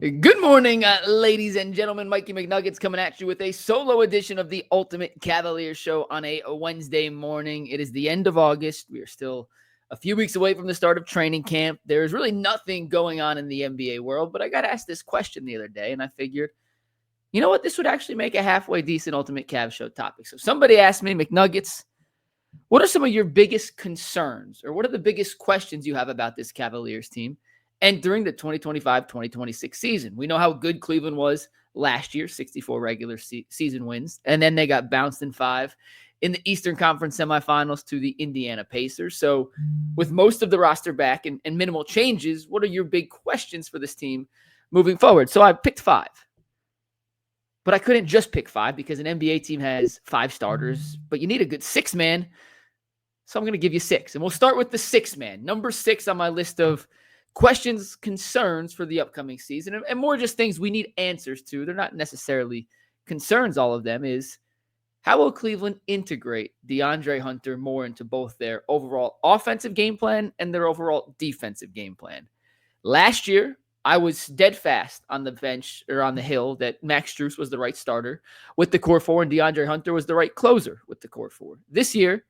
Good morning, ladies and gentlemen. Mikey McNuggets coming at you with a solo edition of the Ultimate Cavaliers Show on a Wednesday morning. It is the end of August. We are still a few weeks away from the start of training camp. There is really nothing going on in the NBA world, but I got asked this question the other day, and I figured, you know what? This would actually make a halfway decent Ultimate Cav Show topic. So somebody asked me, McNuggets, what are some of your biggest concerns, or what are the biggest questions you have about this Cavaliers team entering the 2025-2026 season? We know how good Cleveland was last year, 64 regular season wins, and then they got bounced in 5 in the Eastern Conference semifinals to the Indiana Pacers. So with most of the roster back and minimal changes, what are your big questions for this team moving forward? So I picked 5. But I couldn't just pick 5 because an NBA team has 5 starters, but you need a good 6-man. So I'm going to give you 6. And we'll start with the 6-man. Number 6 on my list of questions, concerns for the upcoming season, and more just things we need answers to. They're not necessarily concerns, all of them, is how will Cleveland integrate DeAndre Hunter more into both their overall offensive game plan and their overall defensive game plan? Last year, I was dead fast on the bench or on the hill that Max Strus was the right starter with the core 4 and DeAndre Hunter was the right closer with the core 4. This year,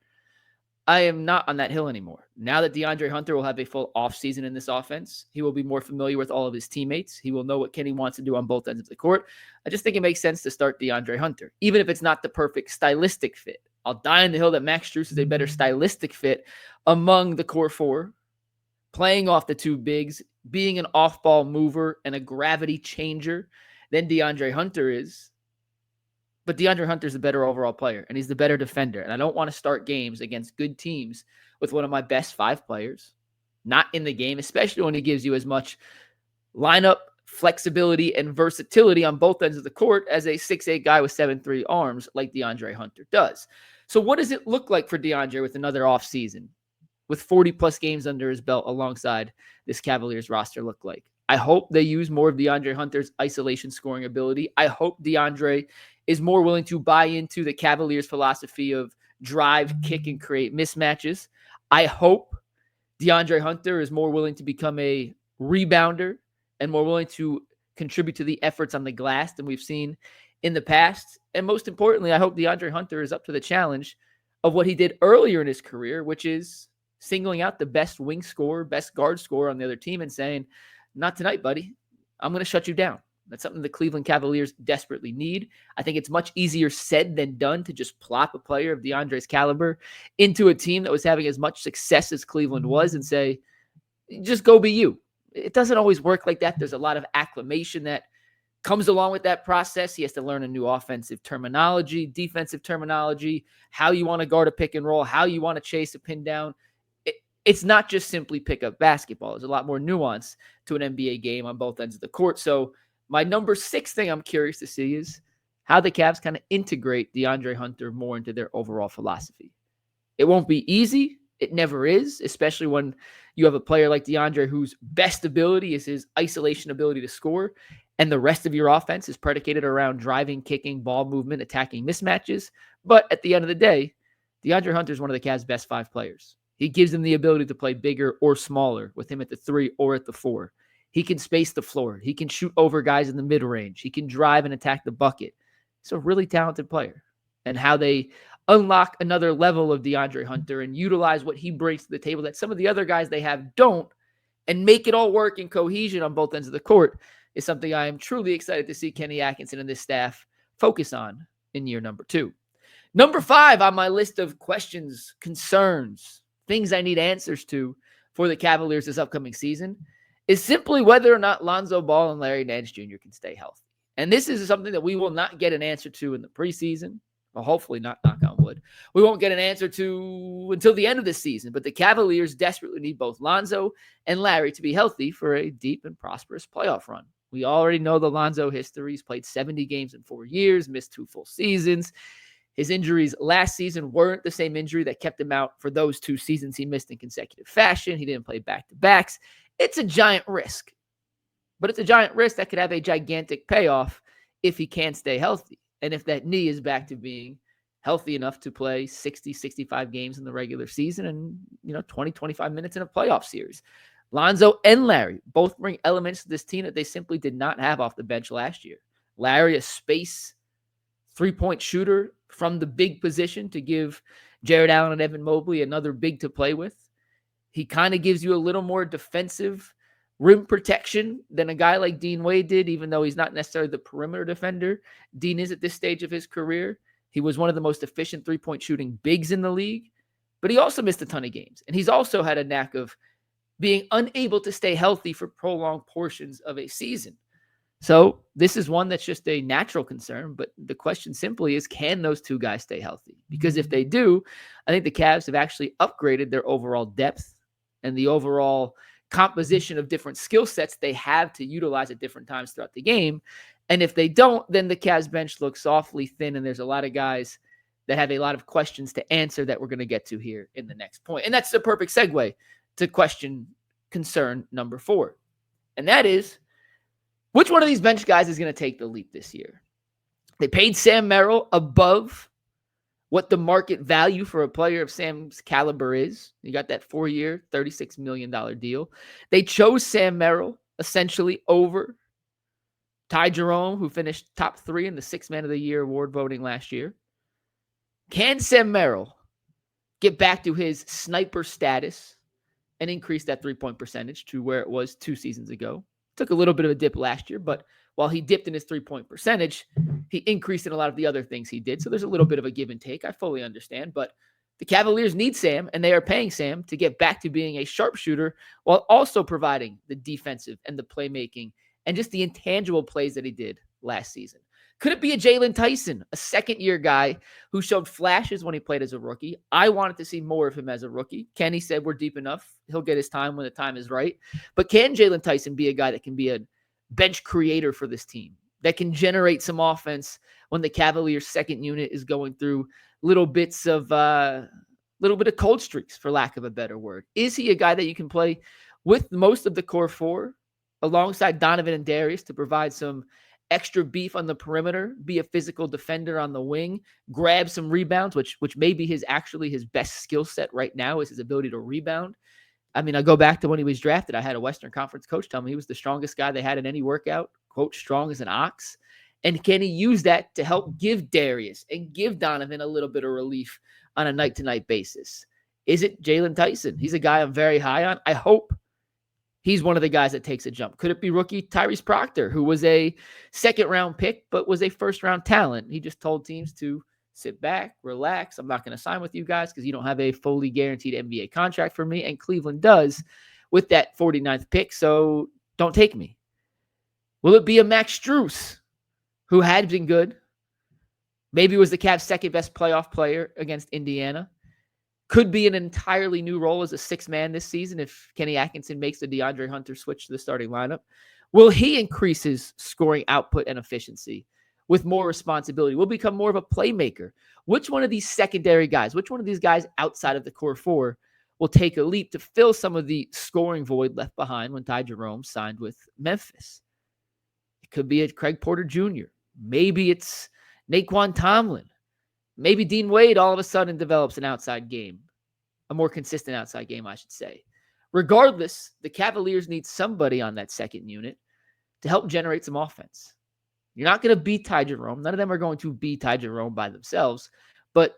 I am not on that hill anymore. Now that DeAndre Hunter will have a full offseason in this offense, he will be more familiar with all of his teammates. He will know what Kenny wants to do on both ends of the court. I just think it makes sense to start DeAndre Hunter, even if it's not the perfect stylistic fit. I'll die on the hill that Max Strus is a better stylistic fit among the core 4, playing off the 2 bigs, being an off-ball mover and a gravity changer than DeAndre Hunter is. But DeAndre Hunter is a better overall player, and he's the better defender. And I don't want to start games against good teams with one of my best 5 players not in the game, especially when he gives you as much lineup flexibility and versatility on both ends of the court as a 6'8" guy with 7'3" arms like DeAndre Hunter does. So what does it look like for DeAndre with another offseason, with 40-plus games under his belt alongside this Cavaliers roster look like? I hope they use more of DeAndre Hunter's isolation scoring ability. I hope DeAndre is more willing to buy into the Cavaliers' philosophy of drive, kick, and create mismatches. I hope DeAndre Hunter is more willing to become a rebounder and more willing to contribute to the efforts on the glass than we've seen in the past. And most importantly, I hope DeAndre Hunter is up to the challenge of what he did earlier in his career, which is singling out the best wing scorer, best guard scorer on the other team and saying, not tonight, buddy. I'm going to shut you down. That's something the Cleveland Cavaliers desperately need. I think it's much easier said than done to just plop a player of DeAndre's caliber into a team that was having as much success as Cleveland was and say, just go be you. It doesn't always work like that. There's a lot of acclimation that comes along with that process. He has to learn a new offensive terminology, defensive terminology, how you want to guard a pick and roll, how you want to chase a pin down. It's not just simply pick up basketball. There's a lot more nuance to an NBA game on both ends of the court. So my number 6 thing I'm curious to see is how the Cavs kind of integrate DeAndre Hunter more into their overall philosophy. It won't be easy. It never is, especially when you have a player like DeAndre whose best ability is his isolation ability to score, and the rest of your offense is predicated around driving, kicking, ball movement, attacking mismatches. But at the end of the day, DeAndre Hunter is one of the Cavs' best 5 players. He gives them the ability to play bigger or smaller with him at the 3 or at the 4. He can space the floor. He can shoot over guys in the mid-range. He can drive and attack the bucket. He's a really talented player. And how they unlock another level of DeAndre Hunter and utilize what he brings to the table that some of the other guys they have don't, and make it all work in cohesion on both ends of the court is something I am truly excited to see Kenny Atkinson and this staff focus on in year number 2. Number 5 on my list of questions, concerns, things I need answers to for the Cavaliers this upcoming season is simply whether or not Lonzo Ball and Larry Nance Jr. can stay healthy. And this is something that we will not get an answer to in the preseason. Well, hopefully not, knock on wood. We won't get an answer to until the end of the season. But the Cavaliers desperately need both Lonzo and Larry to be healthy for a deep and prosperous playoff run. We already know the Lonzo history. He's played 70 games in 4 years, missed 2 full seasons. His injuries last season weren't the same injury that kept him out for those 2 seasons he missed in consecutive fashion. He didn't play back-to-backs. It's a giant risk. But it's a giant risk that could have a gigantic payoff if he can't stay healthy. And if that knee is back to being healthy enough to play 60, 65 games in the regular season and, 20, 25 minutes in a playoff series. Lonzo and Larry both bring elements to this team that they simply did not have off the bench last year. Larry, a space three-point shooter from the big position to give Jared Allen and Evan Mobley another big to play with. He kind of gives you a little more defensive rim protection than a guy like Dean Wade did, even though he's not necessarily the perimeter defender. Dean is at this stage of his career. He was one of the most efficient three-point shooting bigs in the league, but he also missed a ton of games. And he's also had a knack of being unable to stay healthy for prolonged portions of a season. So this is one that's just a natural concern, but the question simply is, can those two guys stay healthy? Because if they do, I think the Cavs have actually upgraded their overall depth and the overall composition of different skill sets they have to utilize at different times throughout the game. And if they don't, then the Cavs bench looks awfully thin, and there's a lot of guys that have a lot of questions to answer that we're going to get to here in the next point. And that's the perfect segue to concern number 4. And that is, which one of these bench guys is going to take the leap this year? They paid Sam Merrill above what the market value for a player of Sam's caliber is. You got that 4-year, $36 million deal. They chose Sam Merrill essentially over Ty Jerome, who finished top 3 in the 6th Man of the Year award voting last year. Can Sam Merrill get back to his sniper status and increase that three-point percentage to where it was 2 seasons ago? Took a little bit of a dip last year, but while he dipped in his three-point percentage, he increased in a lot of the other things he did. So there's a little bit of a give and take. I fully understand, but the Cavaliers need Sam, and they are paying Sam to get back to being a sharpshooter while also providing the defensive and the playmaking and just the intangible plays that he did last season. Could it be a Jalen Tyson, a second-year guy who showed flashes when he played as a rookie? I wanted to see more of him as a rookie. Kenny said we're deep enough. He'll get his time when the time is right. But can Jalen Tyson be a guy that can be a bench creator for this team, that can generate some offense when the Cavaliers' second unit is going through little bit of cold streaks, for lack of a better word? Is he a guy that you can play with most of the core 4 alongside Donovan and Darius to provide some extra beef on the perimeter, be a physical defender on the wing, grab some rebounds, which may be his best skill set right now is his ability to rebound? I mean, I go back to when he was drafted. I had a Western Conference coach tell me he was the strongest guy they had in any workout, quote, strong as an ox. And can he use that to help give Darius and give Donovan a little bit of relief on a night-to-night basis? Is it Jalen Tyson? He's a guy I'm very high on. I hope he's one of the guys that takes a jump. Could it be rookie Tyrese Proctor, who was a second-round pick but was a first-round talent? He just told teams to sit back, relax. I'm not going to sign with you guys because you don't have a fully guaranteed NBA contract for me, and Cleveland does with that 49th pick, so don't take me. Will it be a Max Strus, who had been good? Maybe was the Cavs' second-best playoff player against Indiana. Could be an entirely new role as a 6th man this season if Kenny Atkinson makes the DeAndre Hunter switch to the starting lineup. Will he increase his scoring output and efficiency with more responsibility? Will become more of a playmaker? Which one of these secondary guys, which one of these guys outside of the core 4 will take a leap to fill some of the scoring void left behind when Ty Jerome signed with Memphis? It could be a Craig Porter Jr. Maybe it's Naquan Tomlin. Maybe Dean Wade all of a sudden develops an outside game, a more consistent outside game, I should say. Regardless, the Cavaliers need somebody on that second unit to help generate some offense. You're not going to beat Ty Jerome. None of them are going to beat Ty Jerome by themselves. But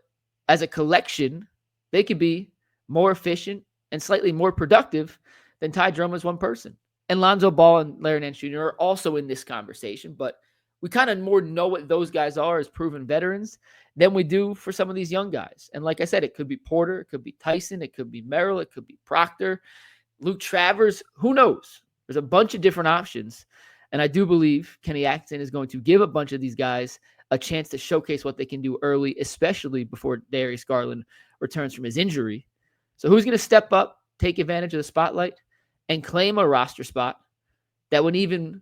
as a collection, they could be more efficient and slightly more productive than Ty Jerome as one person. And Lonzo Ball and Larry Nance Jr. are also in this conversation, but we kind of more know what those guys are as proven veterans than we do for some of these young guys. And like I said, it could be Porter, it could be Tyson, it could be Merrill, it could be Proctor, Luke Travers, who knows? There's a bunch of different options. And I do believe Kenny Atkinson is going to give a bunch of these guys a chance to showcase what they can do early, especially before Darius Garland returns from his injury. So who's going to step up, take advantage of the spotlight, and claim a roster spot that would claim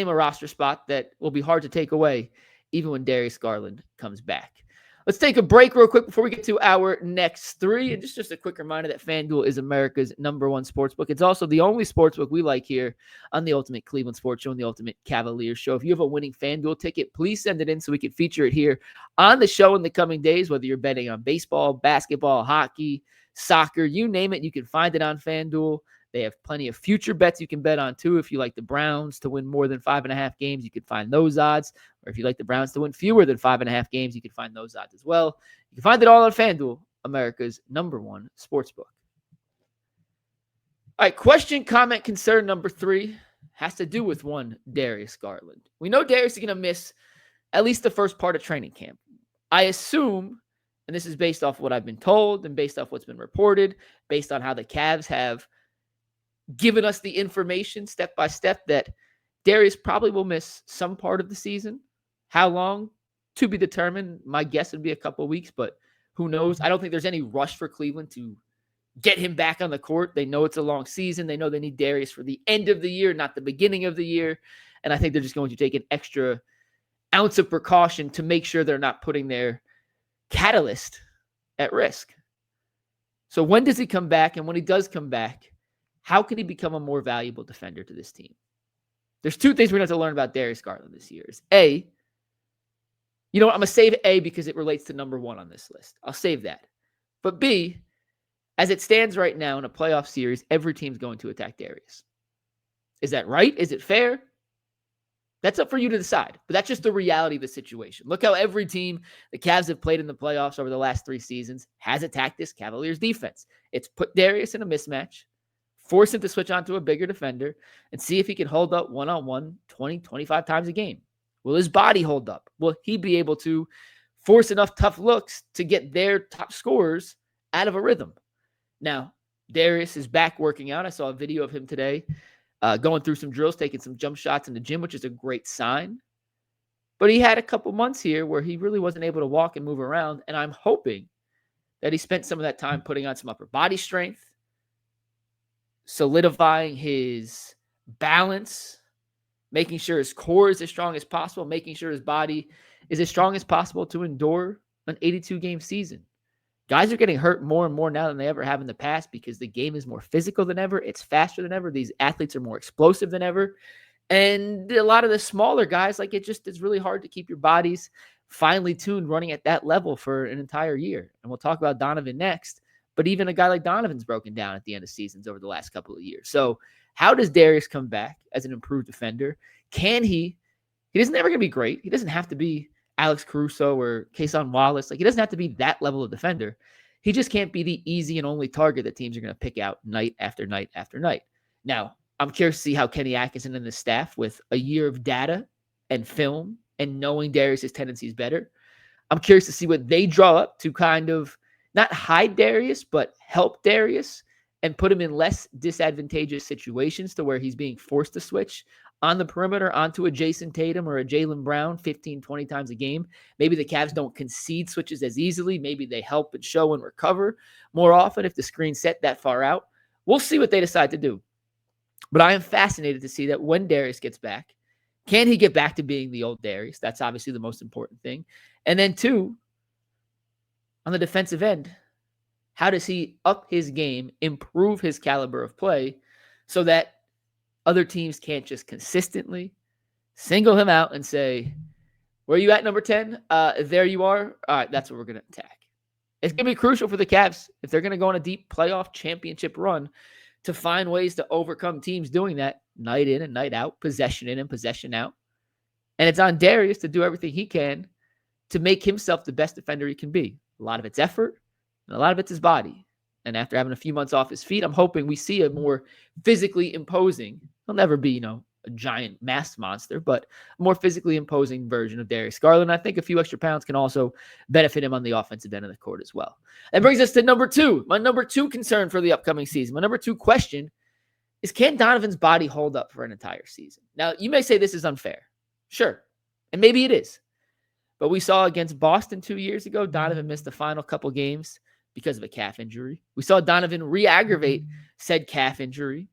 a roster spot that will be hard to take away even when Darius Garland comes back. Let's take a break real quick before we get to our next 3. And just a quick reminder that FanDuel is America's #1 sportsbook. It's also the only sportsbook we like here on the Ultimate Cleveland Sports Show and the Ultimate Cavaliers Show. If you have a winning FanDuel ticket, please send it in so we can feature it here on the show in the coming days, whether you're betting on baseball, basketball, hockey, soccer, you name it, you can find it on FanDuel. They have plenty of future bets you can bet on too. If you like the Browns to win more than 5.5 games, you can find those odds. Or if you like the Browns to win fewer than 5.5 games, you can find those odds as well. You can find it all on FanDuel, America's #1 sportsbook. All right, question, comment, concern number 3 has to do with one Darius Garland. We know Darius is going to miss at least the first part of training camp. I assume, and this is based off what I've been told and based off what's been reported, based on how the Cavs have given us the information step by step, that Darius probably will miss some part of the season. How long? To be determined. My guess would be a couple of weeks, but who knows? I don't think there's any rush for Cleveland to get him back on the court. They know it's a long season. They know they need Darius for the end of the year, not the beginning of the year. And I think they're just going to take an extra ounce of precaution to make sure they're not putting their catalyst at risk. So when does he come back? And when he does come back, how can he become a more valuable defender to this team? There's 2 things we're going to have to learn about Darius Garland this year. Is A, you know what? I'm going to save A because it relates to number 1 on this list. I'll save that. But B, as it stands right now in a playoff series, every team's going to attack Darius. Is that right? Is it fair? That's up for you to decide. But that's just the reality of the situation. Look how every team the Cavs have played in the playoffs over the last 3 seasons has attacked this Cavaliers defense. It's put Darius in a mismatch, force him to switch on to a bigger defender, and see if he can hold up one-on-one 20, 25 times a game. Will his body hold up? Will he be able to force enough tough looks to get their top scorers out of a rhythm? Now, Darius is back working out. I saw a video of him today going through some drills, taking some jump shots in the gym, which is a great sign. But he had a couple months here where he really wasn't able to walk and move around, and I'm hoping that he spent some of that time putting on some upper body strength, solidifying his balance, making sure his core is as strong as possible, making sure his body is as strong as possible to endure an 82-game season. Guys are getting hurt more and more now than they ever have in the past because the game is more physical than ever. It's faster than ever. These athletes are more explosive than ever. And a lot of the smaller guys, like, it just is really hard to keep your bodies finely tuned running at that level for an entire year. And we'll talk about Donovan next. But even a guy like Donovan's broken down at the end of seasons over the last couple of years. So how does Darius come back as an improved defender? Can he? He's never going to be great. He doesn't have to be Alex Caruso or Kason Wallace. Like, he doesn't have to be that level of defender. He just can't be the easy and only target that teams are going to pick out night after night after night. Now, I'm curious to see how Kenny Atkinson and the staff, with a year of data and film and knowing Darius' tendencies better, I'm curious to see what they draw up to kind of not hide Darius, but help Darius and put him in less disadvantageous situations to where he's being forced to switch on the perimeter onto a Jason Tatum or a Jaylen Brown 15, 20 times a game. Maybe the Cavs don't concede switches as easily. Maybe they help and show and recover more often if the screen's set that far out. We'll see what they decide to do. But I am fascinated to see that when Darius gets back, can he get back to being the old Darius? That's obviously the most important thing. And then 2, on the defensive end, how does he up his game, improve his caliber of play so that other teams can't just consistently single him out and say, where are you at, number 10? There you are. All right, that's what we're going to attack. It's going to be crucial for the Cavs if they're going to go on a deep playoff championship run to find ways to overcome teams doing that night in and night out, possession in and possession out. And it's on Darius to do everything he can to make himself the best defender he can be. A lot of it's effort, and a lot of it's his body. And after having a few months off his feet, I'm hoping we see a more physically imposing, he'll never be, a giant mass monster, but a more physically imposing version of Darius Garland. I think a few extra pounds can also benefit him on the offensive end of the court as well. That brings us to number 2. My number 2 concern for the upcoming season. My number 2 question is, can Donovan's body hold up for an entire season? Now, you may say this is unfair. Sure. And maybe it is. But we saw against Boston 2 years ago, Donovan missed the final couple games because of a calf injury. We saw Donovan re-aggravate said calf injury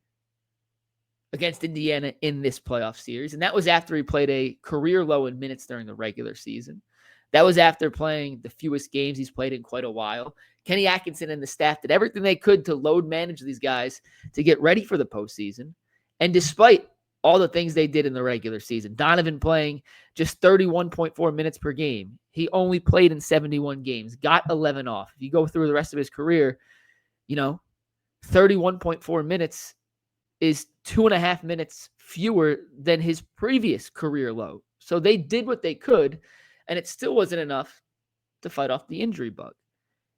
against Indiana in this playoff series. And that was after he played a career low in minutes during the regular season. That was after playing the fewest games he's played in quite a while. Kenny Atkinson and the staff did everything they could to load manage these guys to get ready for the postseason. And despite all the things they did in the regular season, Donovan playing just 31.4 minutes per game. He only played in 71 games, got 11 off. If you go through the rest of his career, 31.4 minutes is 2.5 minutes fewer than his previous career low. So they did what they could, and it still wasn't enough to fight off the injury bug.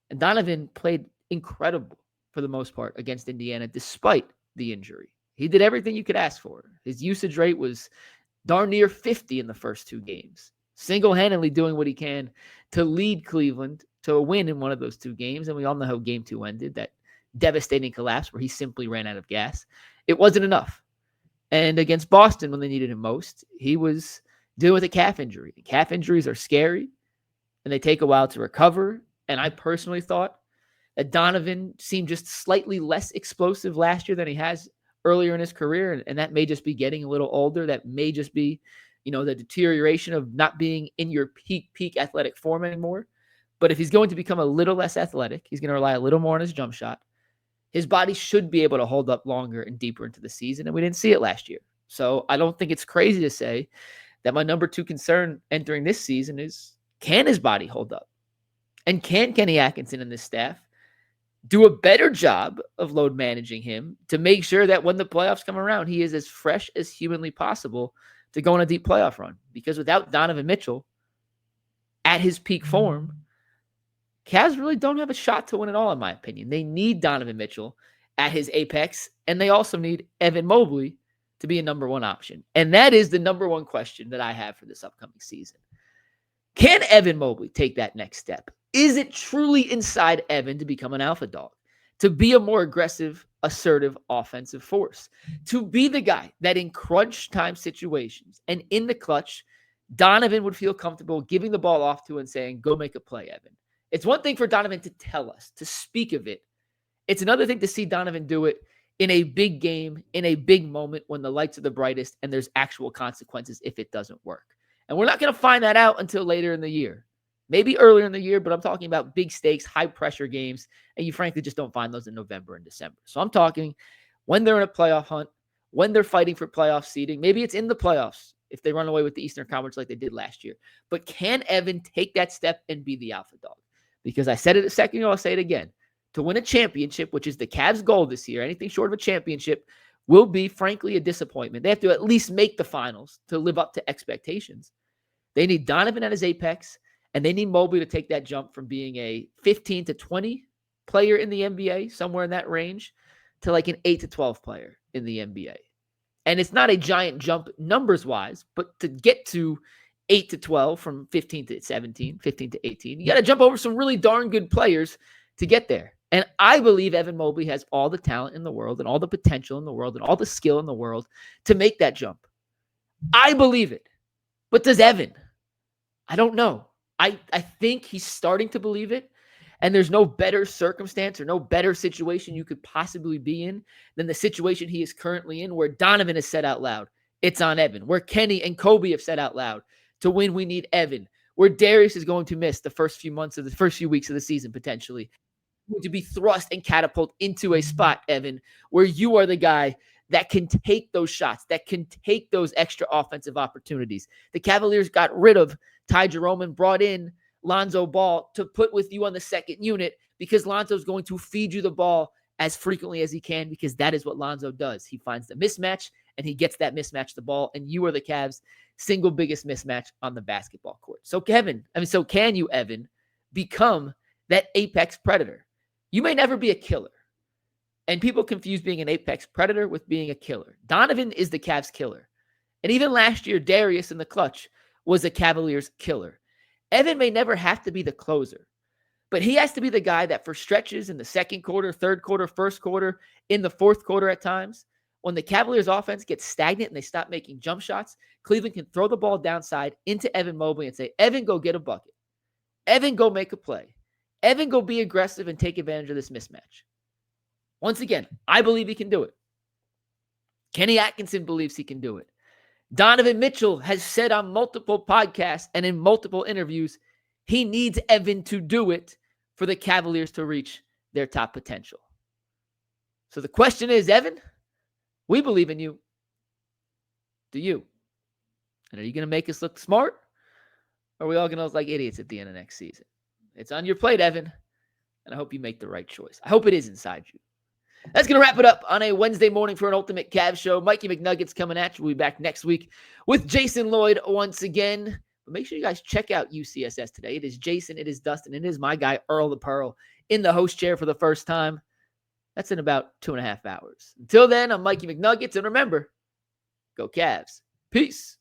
And Donovan played incredible for the most part against Indiana, despite the injury. He did everything you could ask for. His usage rate was darn near 50 in the first 2 games, single-handedly doing what he can to lead Cleveland to a win in one of those 2 games. And we all know how game 2 ended, that devastating collapse where he simply ran out of gas. It wasn't enough. And against Boston, when they needed him most, he was dealing with a calf injury. Calf injuries are scary, and they take a while to recover. And I personally thought that Donovan seemed just slightly less explosive last year than he has earlier in his career. And that may just be getting a little older. That may just be, the deterioration of not being in your peak athletic form anymore. But if he's going to become a little less athletic, he's going to rely a little more on his jump shot. His body should be able to hold up longer and deeper into the season. And we didn't see it last year. So I don't think it's crazy to say that my number 2 concern entering this season is, can his body hold up? And can Kenny Atkinson and this staff do a better job of load managing him to make sure that when the playoffs come around, he is as fresh as humanly possible to go on a deep playoff run? Because without Donovan Mitchell at his peak form, Cavs really don't have a shot to win at all, in my opinion. They need Donovan Mitchell at his apex, and they also need Evan Mobley to be a number 1 option. And that is the number 1 question that I have for this upcoming season. Can Evan Mobley take that next step? Is it truly inside Evan to become an alpha dog, to be a more aggressive, assertive offensive force, to be the guy that in crunch time situations and in the clutch, Donovan would feel comfortable giving the ball off to and saying, go make a play, Evan. It's one thing for Donovan to tell us, to speak of it. It's another thing to see Donovan do it in a big game, in a big moment when the lights are the brightest and there's actual consequences if it doesn't work. And we're not going to find that out until later in the year. Maybe earlier in the year, but I'm talking about big stakes, high pressure games, and you frankly just don't find those in November and December. So I'm talking when they're in a playoff hunt, when they're fighting for playoff seeding. Maybe it's in the playoffs if they run away with the Eastern Conference like they did last year. But can Evan take that step and be the alpha dog? Because I said it a second ago, I'll say it again. To win a championship, which is the Cavs' goal this year, anything short of a championship will be, frankly, a disappointment. They have to at least make the finals to live up to expectations. They need Donovan at his apex, and they need Mobley to take that jump from being a 15 to 20 player in the NBA, somewhere in that range, to like an 8 to 12 player in the NBA. And it's not a giant jump numbers-wise, but to get to 8 to 12 from 15 to 17, 15 to 18, you got to jump over some really darn good players to get there. And I believe Evan Mobley has all the talent in the world and all the potential in the world and all the skill in the world to make that jump. I believe it. But does Evan? I don't know. I think he's starting to believe it. And there's no better circumstance or no better situation you could possibly be in than the situation he is currently in, where Donovan has said out loud, it's on Evan. Where Kenny and Koby have said out loud, to win, we need Evan. Where Darius is going to miss the first few weeks of the season, potentially. Going to be thrust and catapult into a spot, Evan, where you are the guy that can take those shots, that can take those extra offensive opportunities. The Cavaliers got rid of Ty Jerome and brought in Lonzo Ball to put with you on the second unit because Lonzo's going to feed you the ball as frequently as he can, because that is what Lonzo does. He finds the mismatch and he gets that mismatch the ball, and you are the Cavs' single biggest mismatch on the basketball court. So can you, Evan, become that apex predator? You may never be a killer. And people confuse being an apex predator with being a killer. Donovan is the Cavs killer. And even last year, Darius in the clutch was a Cavaliers killer. Evan may never have to be the closer, but he has to be the guy that for stretches in the second quarter, third quarter, first quarter, in the fourth quarter at times, when the Cavaliers offense gets stagnant and they stop making jump shots, Cleveland can throw the ball downside into Evan Mobley and say, Evan, go get a bucket. Evan, go make a play. Evan, go be aggressive and take advantage of this mismatch. Once again, I believe he can do it. Kenny Atkinson believes he can do it. Donovan Mitchell has said on multiple podcasts and in multiple interviews, he needs Evan to do it for the Cavaliers to reach their top potential. So the question is, Evan, we believe in you. Do you? And are you going to make us look smart? Or are we all going to look like idiots at the end of next season? It's on your plate, Evan. And I hope you make the right choice. I hope it is inside you. That's going to wrap it up on a Wednesday morning for an Ultimate Cavs show. Mikey McNuggets coming at you. We'll be back next week with Jason Lloyd once again. But make sure you guys check out UCSS today. It is Jason, it is Dustin, it is my guy, Earl the Pearl, in the host chair for the first time. That's in about 2.5 hours. Until then, I'm Mikey McNuggets. And remember, go Cavs. Peace.